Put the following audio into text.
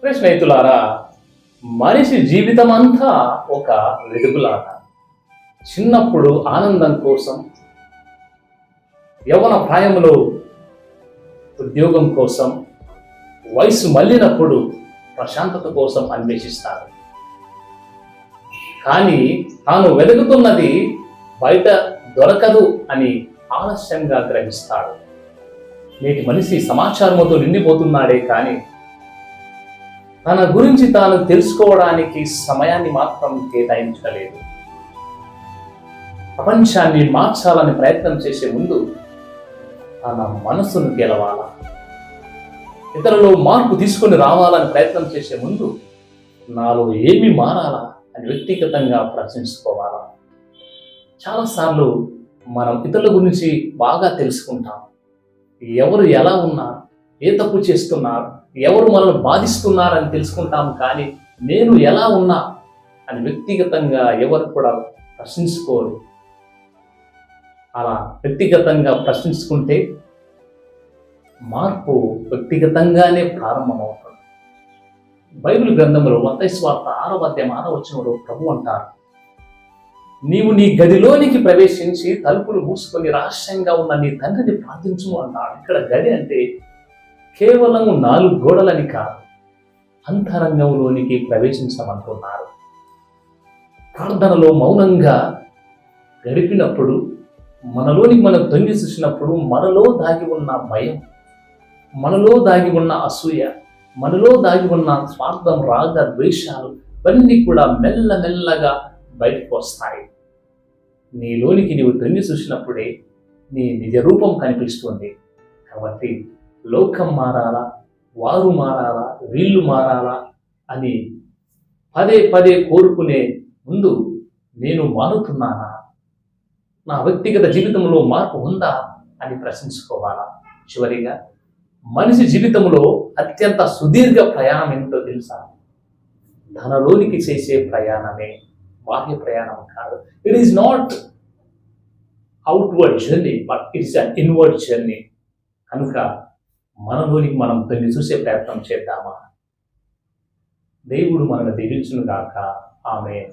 ప్రియ స్నేహితులారా, మనిషి జీవితం అంతా ఒక వెలుగులాట. చిన్నప్పుడు ఆనందం కోసం, యవ్వన ప్రాయంలో ఉద్యోగం కోసం, వయసు మళ్ళినప్పుడు ప్రశాంతత కోసం అన్వేషిస్తాడు. కానీ తాను వెతుకుతున్నది బయట దొరకదు అని ఆలస్యంగా గ్రహిస్తాడు. నేటి మనిషి సమాచారంతో నిండిపోతున్నాడే కానీ తన గురించి తాను తెలుసుకోవడానికి సమయాన్ని మాత్రం కేటాయించలేదు. ప్రపంచాన్ని మార్చాలని ప్రయత్నం చేసే ముందు తన మనసును గెలవాలా, ఇతరులలో మార్పు తీసుకొని రావాలని ప్రయత్నం చేసే ముందు నాలో ఏమి మారాలా అని వ్యక్తిగతంగా ప్రశ్నించుకోవాలా. చాలాసార్లు మనం ఇతరుల గురించి బాగా తెలుసుకుంటాం. ఎవరు ఎలా ఉన్నారు, ఏ తప్పు చేస్తున్నారు, ఎవరు మనల్ని బాధిస్తున్నారని తెలుసుకుంటాం. కానీ నేను ఎలా ఉన్నా అని వ్యక్తిగతంగా ఎవరు కూడా ప్రశ్నించుకోరు. అలా వ్యక్తిగతంగా ప్రశ్నించుకుంటే మార్పు వ్యక్తిగతంగానే ప్రారంభమవుతుంది. బైబిల్ గ్రంథంలో మత్తయి సువార్త 6వ అధ్యాయం 6వ వచనంలో ప్రభు అంటారు, నీవు నీ గదిలోనికి ప్రవేశించి తలుపులు మూసుకొని రహస్యంగా ఉన్న నీ తండ్రిని ప్రార్థించు అన్నాడు. ఇక్కడ గది అంటే కేవలం 4 గోడలని కాదు, అంతరంగంలోనికి ప్రవేశించమంటున్నారు. ప్రార్థనలో మౌనంగా గడిపినప్పుడు, మనలోనికి మనం తొంగి చూసినప్పుడు మనలో దాగి ఉన్న భయం, మనలో దాగి ఉన్న అసూయ, మనలో దాగి ఉన్న స్వార్థం, రాగ ద్వేషాలు ఇవన్నీ కూడా మెల్లమెల్లగా బయటకు వస్తాయి. నీలోనికి నీవు తొంగి చూసినప్పుడే నీ నిజ రూపం కనిపిస్తుంది. కాబట్టి లోకం మారాలా, వారు మారాలా, వీళ్ళు మారాలా అని పదే పదే కోరుకునే ముందు నేను మారుతున్నానా, నా వ్యక్తిగత జీవితంలో మార్పు ఉందా అని ప్రశ్నించుకోవాలా. చివరిగా మనిషి జీవితంలో అత్యంత సుదీర్ఘ ప్రయాణం ఏంటో తెలుసా? ధనలోనికి చేసే ప్రయాణమే, బాహ్య ప్రయాణం కాదు. It is not outward journey but it's an inward journey. కనుక మనలోనికి మనం తొంగి చూసే ప్రయత్నం చేద్దామా? దేవుడు మనల్ని దీవించును గాక. ఆమేన్.